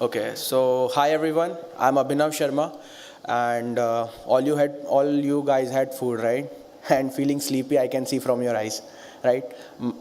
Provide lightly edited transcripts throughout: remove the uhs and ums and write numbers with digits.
Okay, so hi everyone. I'm Abhinav Sharma, and all you guys had food, right? And feeling sleepy, I can see from your eyes, right?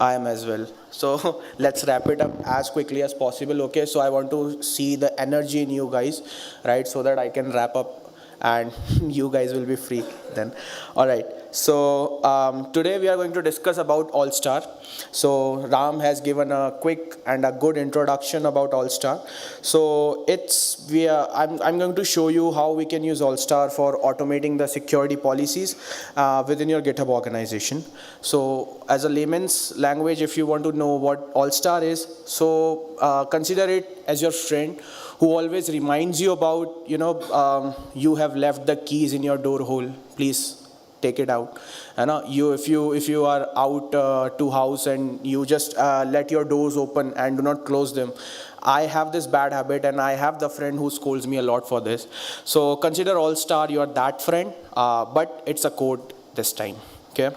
I am as well. So let's wrap it up as quickly as possible. Okay, so I want to see the energy in you guys, right? So that I can wrap up and you guys will be free then. All right, so today we are going to discuss about All Star. So Ram has given a quick and a good introduction about All Star. So I'm going to show you how we can use All Star for automating the security policies within your GitHub organization. So as a layman's language, if you want to know what All Star is, so consider it as your friend who always reminds you about, you have left the keys in your door hole, please take it out. And if you are out to house and you just let your doors open and do not close them. I have this bad habit and I have the friend who scolds me a lot for this. So consider All Star, you are that friend, but it's a code this time. Okay.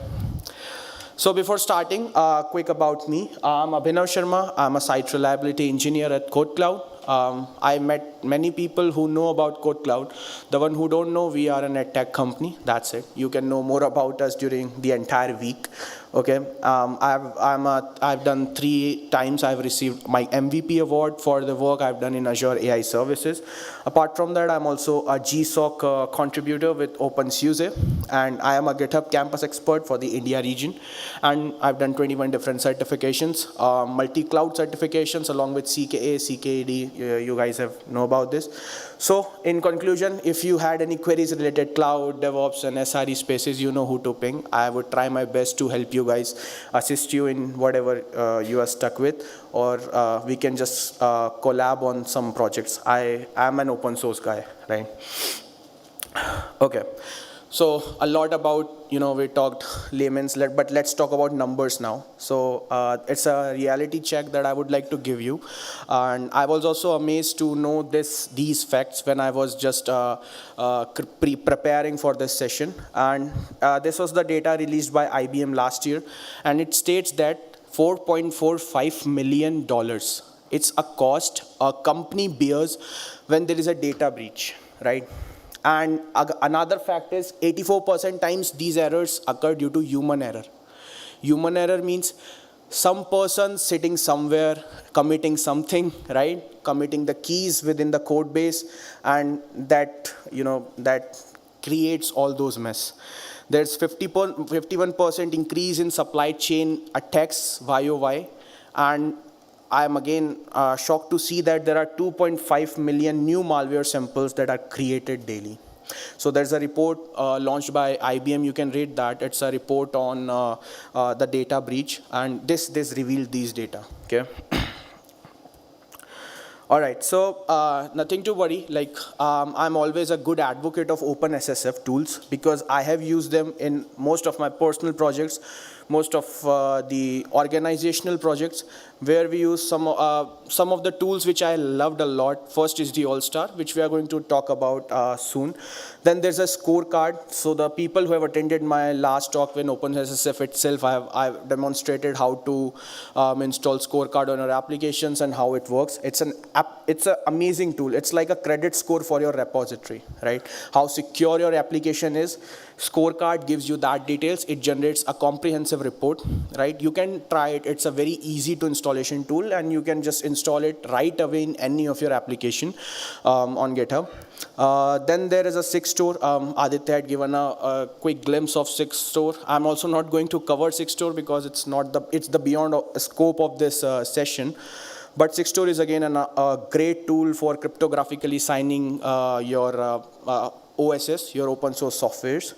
So before starting, quick about me. I'm Abhinav Sharma. I'm a site reliability engineer at CodeCloud. I met many people who know about CodeCloud. The one who don't know, we are an tech company. That's it. You can know more about us during the entire week. Okay. I've done 3 times. I've received my MVP award for the work I've done in Azure AI services. Apart from that, I'm also a GSOC contributor with OpenSUSE, and I am a GitHub campus expert for the India region. And I've done 21 different certifications, multi-cloud certifications along with CKA, CKAD. You guys have know about this. So in conclusion, if you had any queries related cloud, DevOps, and SRE spaces, you know who to ping. I would try my best to help you guys, assist you in whatever you are stuck with, or we can just collab on some projects. I am an open source guy, right? Okay. So a lot about, we talked layman's, but let's talk about numbers now. So it's a reality check that I would like to give you. And I was also amazed to know these facts when I was just preparing for this session. And this was the data released by IBM last year. And it states that $4.45 million. It's a cost a company bears when there is a data breach, right? And another fact is 84% times these errors occur due to human error. Human error means some person sitting somewhere committing something, right? Committing the keys within the code base, and that creates all those mess. There's 51% increase in supply chain attacks YOY, and I am again shocked to see that there are 2.5 million new malware samples that are created daily. So there's a report launched by IBM. You can read that. It's a report on the data breach, and this revealed these data. Okay. All right, so nothing to worry. I'm always a good advocate of OpenSSF tools because I have used them in most of my personal projects, most of the organizational projects, where we use some of the tools which I loved a lot. First is the All Star, which we are going to talk about soon. Then there's a scorecard. So the people who have attended my last talk in OpenSSF itself, I've demonstrated how to install scorecard on your applications and how it works. It's an amazing tool. It's like a credit score for your repository, right? How secure your application is. Scorecard gives you that details. It generates a comprehensive report, right? You can try it. It's a very easy to installation tool, and you can just install it right away in any of your application on GitHub. Then there is a Sigstore. Aditya had given a quick glimpse of Sigstore. I'm also not going to cover Sigstore because it's the beyond scope of this session. But Sigstore is again a great tool for cryptographically signing your OSS, your open source softwares.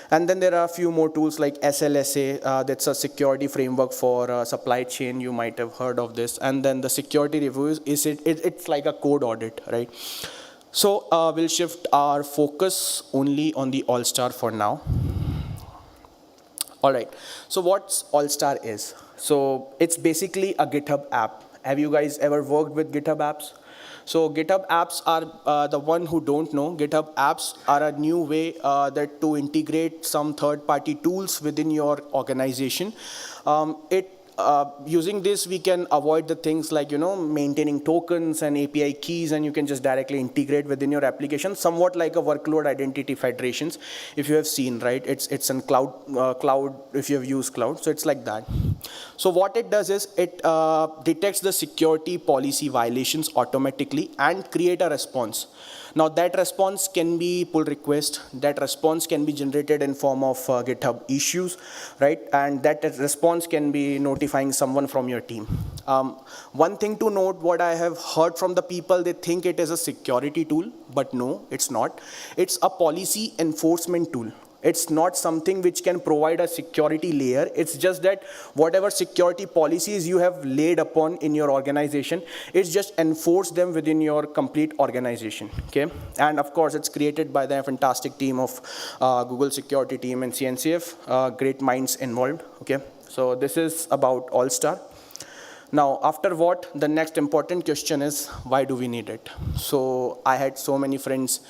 And then there are a few more tools like SLSA, that's a security framework for supply chain. You might have heard of this. And then the security reviews, it's like a code audit, right? So we'll shift our focus only on the All Star for now. All right, so what All Star is? So it's basically a GitHub app. Have you guys ever worked with GitHub apps? So GitHub apps are, the one who don't know, GitHub apps are a new way to integrate some third-party tools within your organization. It using this, we can avoid the things like, maintaining tokens and API keys, and you can just directly integrate within your application, somewhat like a workload identity federations, if you have seen, right? It's in cloud, if you have used cloud, so it's like that. So what it does is it detects the security policy violations automatically and create a response. Now that response can be pull request, that response can be generated in form of GitHub issues, right? And that response can be notifying someone from your team. One thing to note, what I have heard from the people, they think it is a security tool, but no, it's not. It's a policy enforcement tool. It's not something which can provide a security layer. It's just that whatever security policies you have laid upon in your organization, it's just enforce them within your complete organization, okay? And of course, it's created by the fantastic team of Google security team and CNCF, great minds involved, okay? So this is about All-Star. Now, after what, the next important question is, why do we need it? So I had so many friends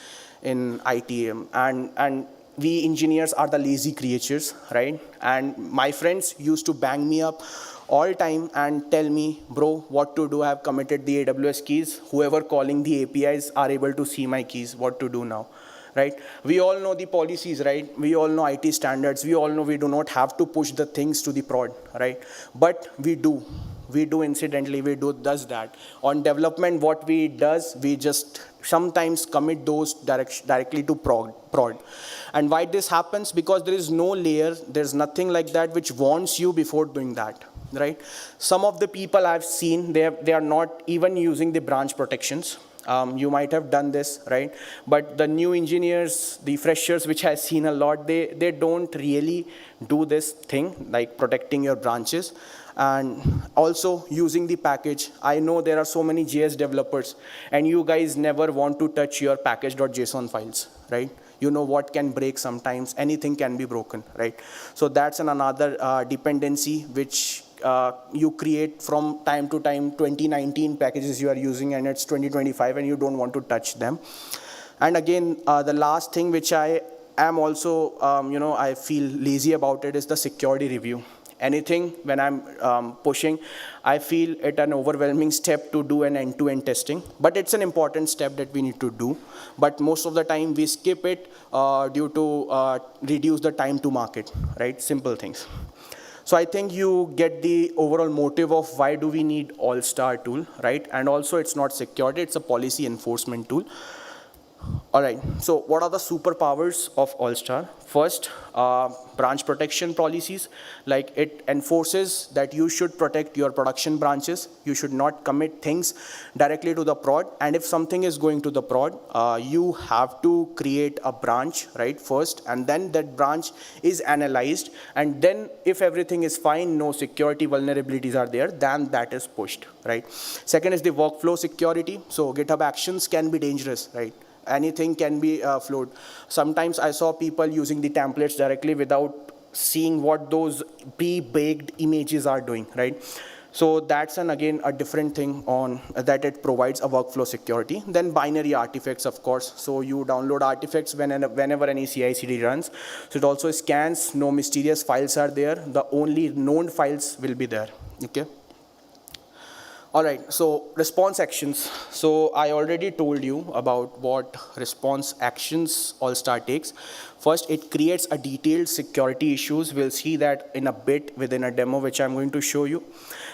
in ITM, and we engineers are the lazy creatures, right? And my friends used to bang me up all time and tell me, bro, what to do? I have committed the AWS keys. Whoever calling the APIs are able to see my keys. What to do now, right? We all know the policies, right? We all know IT standards. We all know we do not have to push the things to the prod, right? But we do. We do incidentally, does that. On development, what we does, we just sometimes commit those directly to prod. And why this happens? Because there is no layer, there's nothing like that which warns you before doing that, right? Some of the people I've seen, they are not even using the branch protections. You might have done this, right? But the new engineers, the freshers, which I've seen a lot, they don't really do this thing, like protecting your branches. And also using the package. I know there are so many JS developers, and you guys never want to touch your package.json files, right? You know what can break sometimes, anything can be broken, right? So that's another dependency which you create from time to time. 2019 packages you are using, and it's 2025, and you don't want to touch them. And again, the last thing which I am also, I feel lazy about it is the security review. Anything when I'm pushing, I feel it an overwhelming step to do an end-to-end testing, but it's an important step that we need to do. But most of the time we skip it due to reduce the time to market, right? Simple things. So I think you get the overall motive of why do we need All-Star tool, right? And also it's not security, it's a policy enforcement tool. All right, so what are the superpowers of All-Star? First, branch protection policies. Like it enforces that you should protect your production branches. You should not commit things directly to the prod. And if something is going to the prod, you have to create a branch, right, first. And then that branch is analyzed. And then if everything is fine, no security vulnerabilities are there, then that is pushed, right? Second is the workflow security. So GitHub Actions can be dangerous, right? Anything can be flowed. Sometimes I saw people using the templates directly without seeing what those pre-baked images are doing, right? So that's again a different thing on that it provides a workflow security. Then binary artifacts, of course. So you download artifacts whenever any CI/CD runs. So it also scans, no mysterious files are there. The only known files will be there, okay? All right, so response actions. So I already told you about what response actions All-Star takes. First, it creates a detailed security issues. We'll see that in a bit within a demo, which I'm going to show you.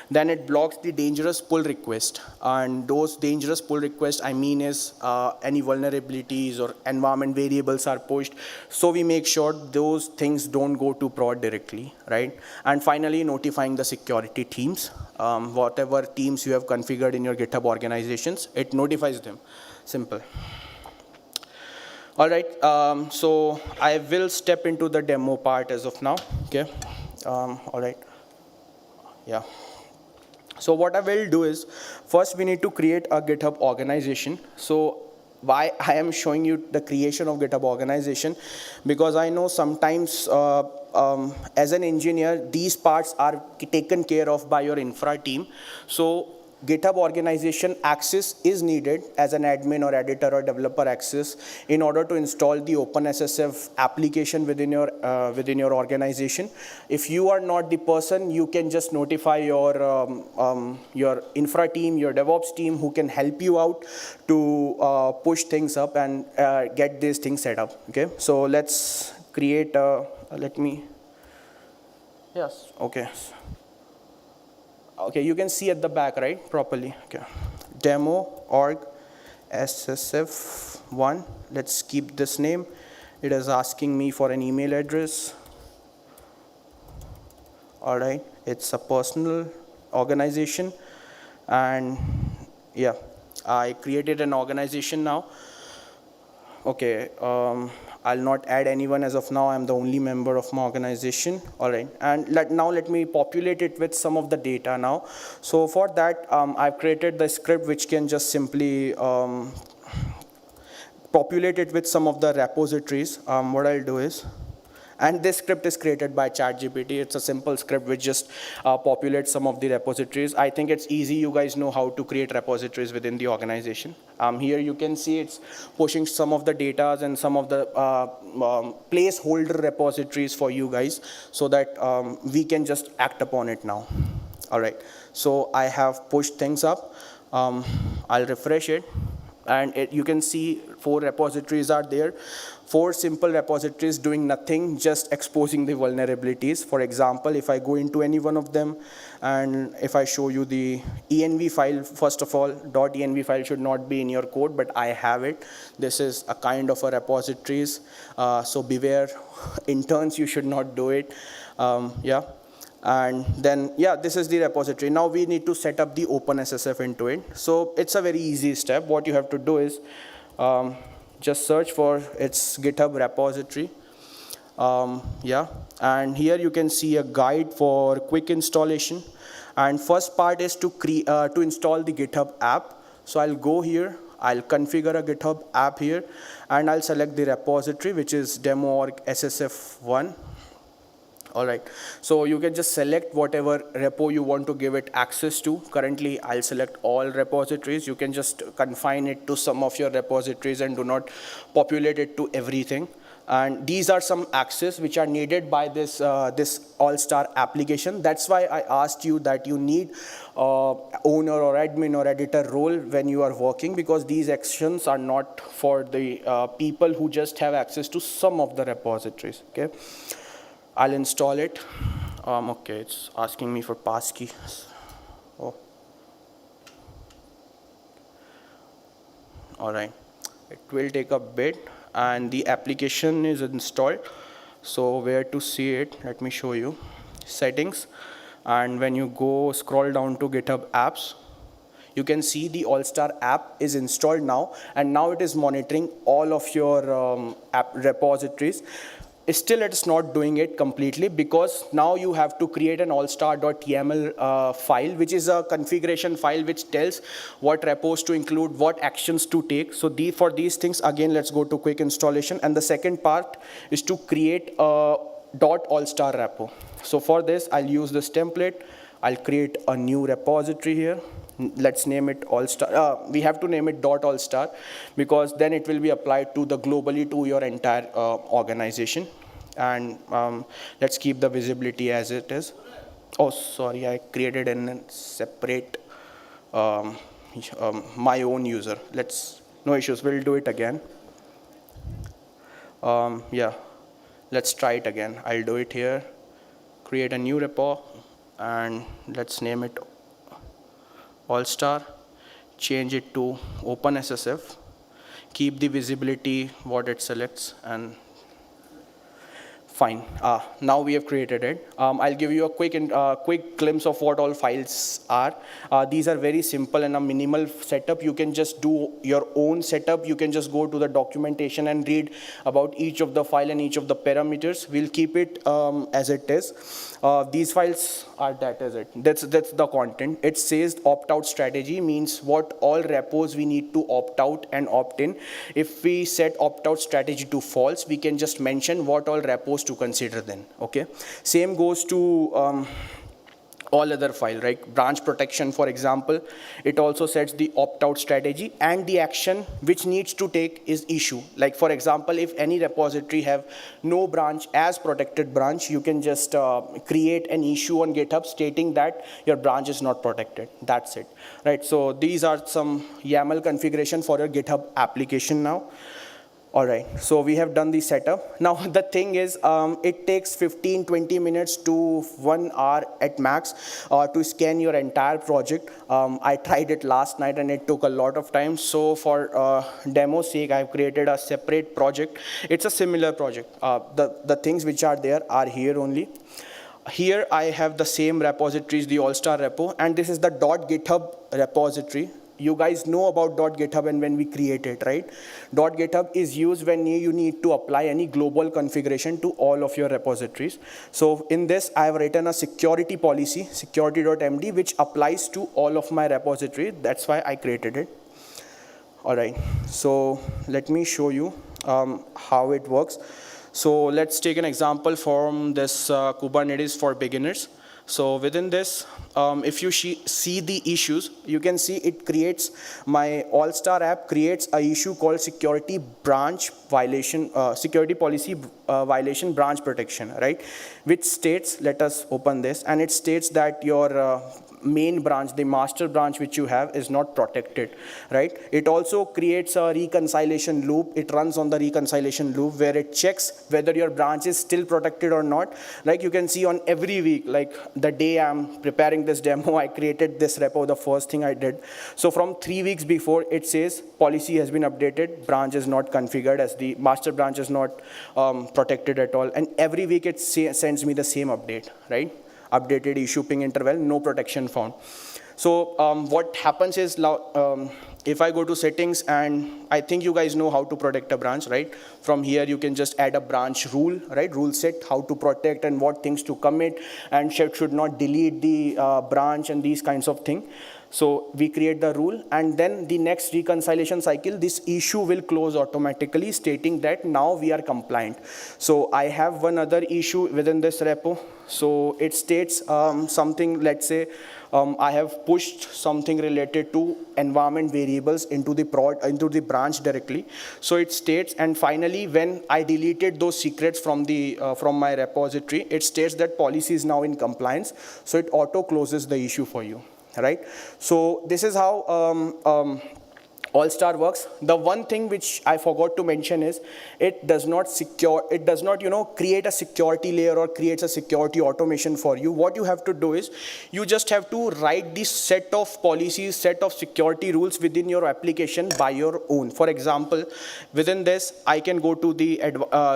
Then it blocks the dangerous pull request. And those dangerous pull requests, I mean is any vulnerabilities or environment variables are pushed. So we make sure those things don't go to prod directly, right? And finally, notifying the security teams. Whatever teams you have configured in your GitHub organizations, it notifies them. Simple. All right, so I will step into the demo part as of now, okay? All right, yeah. So what I will do is, first we need to create a GitHub organization. So why I am showing you the creation of GitHub organization, because I know sometimes as an engineer, these parts are taken care of by your infra team. So GitHub organization access is needed as an admin or editor or developer access in order to install the OpenSSF application within your organization. If you are not the person, you can just notify your infra team, your DevOps team, who can help you out to push things up and get these things set up. Okay, so let's create. Let me. Yes. Okay. Okay, you can see at the back, right, properly. Okay, demo org SSF1. Let's keep this name. It is asking me for an email address. All right, it's a personal organization, and yeah, I created an organization now. Okay, I'll not add anyone as of now. I'm the only member of my organization. All right, and now let me populate it with some of the data now. So for that, I've created the script which can just simply populate it with some of the repositories. What I'll do is, and this script is created by ChatGPT. It's a simple script which just populates some of the repositories. I think it's easy. You guys know how to create repositories within the organization. Here you can see it's pushing some of the data and some of the placeholder repositories for you guys so that we can just act upon it now. All right. So I have pushed things up. I'll refresh it. And you can see 4 repositories are there. 4 simple repositories doing nothing, just exposing the vulnerabilities. For example, if I go into any one of them, and if I show you the env file, first of all, .env file should not be in your code, but I have it. This is a kind of a repositories. So beware, interns, you should not do it. Yeah. And then, yeah, this is the repository. Now we need to set up the OpenSSF into it. So it's a very easy step. What you have to do is just search for its GitHub repository. Yeah, and here you can see a guide for quick installation. And first part is to install the GitHub app. So I'll go here. I'll configure a GitHub app here, and I'll select the repository, which is demo org SSF1. All right, so you can just select whatever repo you want to give it access to. Currently, I'll select all repositories. You can just confine it to some of your repositories and do not populate it to everything. And these are some access which are needed by this All-Star application. That's why I asked you that you need owner or admin or editor role when you are working, because these actions are not for the people who just have access to some of the repositories. Okay. I'll install it. Okay, it's asking me for passkey. Oh. All right, it will take a bit, and the application is installed. So where to see it? Let me show you. Settings, and when you go scroll down to GitHub apps, you can see the All-Star app is installed now, and now it is monitoring all of your app repositories. Still, it's not doing it completely, because now you have to create an allstar.yaml file, which is a configuration file which tells what repos to include, what actions to take. So for these things, again, let's go to quick installation. And the second part is to create a .allstar repo. So for this, I'll use this template. I'll create a new repository here. Let's name it All-Star. We have to name it .allstar, because then it will be applied to the globally to your entire organization. And let's keep the visibility as it is. Oh, sorry, I created a separate my own user. No issues, we'll do it again. Yeah, let's try it again. I'll do it here. Create a new repo, and let's name it All-Star, change it to OpenSSF, keep the visibility what it selects, and fine. Now we have created it. I'll give you a quick glimpse of what all files are. These are very simple and a minimal setup. You can just do your own setup. You can just go to the documentation and read about each of the file and each of the parameters. We'll keep it as it is. These files are that is it. That's the content. It says opt-out strategy, means what all repos we need to opt out and opt in. If we set opt-out strategy to false, we can just mention what all repos to consider then. Okay. Same goes to all other file, right? Branch protection, for example, it also sets the opt-out strategy, and the action which needs to take is issue. Like for example, if any repository have no branch as protected branch, you can just create an issue on GitHub stating that your branch is not protected. That's it, right? So these are some YAML configuration for your GitHub application now. All right, so we have done the setup. Now the thing is, it takes 15-20 minutes to 1 hour at max to scan your entire project. I tried it last night and it took a lot of time. So for demo's sake, I've created a separate project. It's a similar project. The things which are there are here only. Here I have the same repositories, the All-Star repo, and this is the .github repository. You guys know about .github and when we create it, right? .github is used when you need to apply any global configuration to all of your repositories. So in this, I have written a security policy, security.md, which applies to all of my repositories. That's why I created it. All right, so let me show you how it works. So let's take an example from this Kubernetes for beginners. So within this, if you see the issues, you can see it creates, my All-Star app creates a issue called security branch violation, security policy violation branch protection, right? Which states, let us open this, and it states that your main branch, the master branch which you have, is not protected, right? It also creates a reconciliation loop. It runs on the reconciliation loop where it checks whether your branch is still protected or not. Like you can see on every week, like the day I'm preparing this demo, I created this repo, the first thing I did. So from 3 weeks before, it says policy has been updated, branch is not configured, as the master branch is not protected at all. And every week it sends me the same update, right? Updated issue ping interval, no protection found. So what happens is, if I go to settings, and I think you guys know how to protect a branch, right? From here, you can just add a branch rule, right? Rule set, how to protect and what things to commit, and should not delete the branch and these kinds of things. So we create the rule, and then the next reconciliation cycle, this issue will close automatically, stating that now we are compliant. So I have one other issue within this repo. So it states something, let's say, I have pushed something related to environment variables into the branch directly. So it states, and finally, when I deleted those secrets from my repository, it states that policy is now in compliance. So it auto closes the issue for you, right? So this is how All-Star works. The one thing which I forgot to mention is it does not create a security layer or creates a security automation for you. What you have to do is you just have to write this set of policies, set of security rules within your application by your own. For example, within this, I can go to the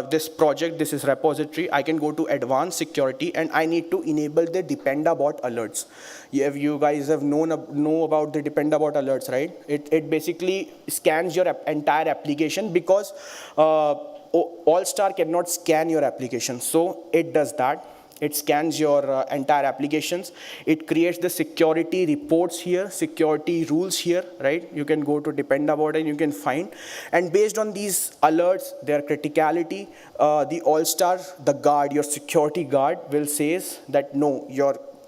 this project, this is repository. I can go to advanced security, and I need to enable the Dependabot alerts. You guys have know about the Dependabot alerts, right? It basically scans your entire application, because All-Star cannot scan your application. So it does that. It scans your entire applications. It creates the security reports here, security rules here, right? You can go to Dependabot and you can find. And based on these alerts, their criticality, the All-Star, the guard, your security guard will says that no,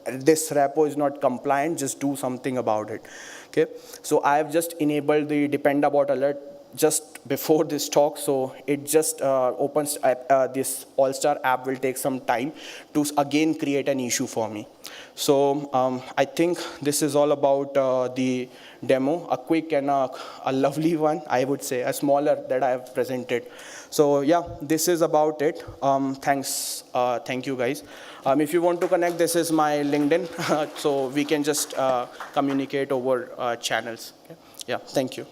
this repo is not compliant, just do something about it. Okay, so I have just enabled the Dependabot alert just before this talk, so it just opens this All-Star app will take some time to again create an issue for me. So I think this is all about the demo, a quick and a lovely one, I would say, a smaller that I have presented. So yeah, this is about it. Thank you guys. If you want to connect, this is my LinkedIn, so we can just communicate over channels. Okay? Yeah, thank you.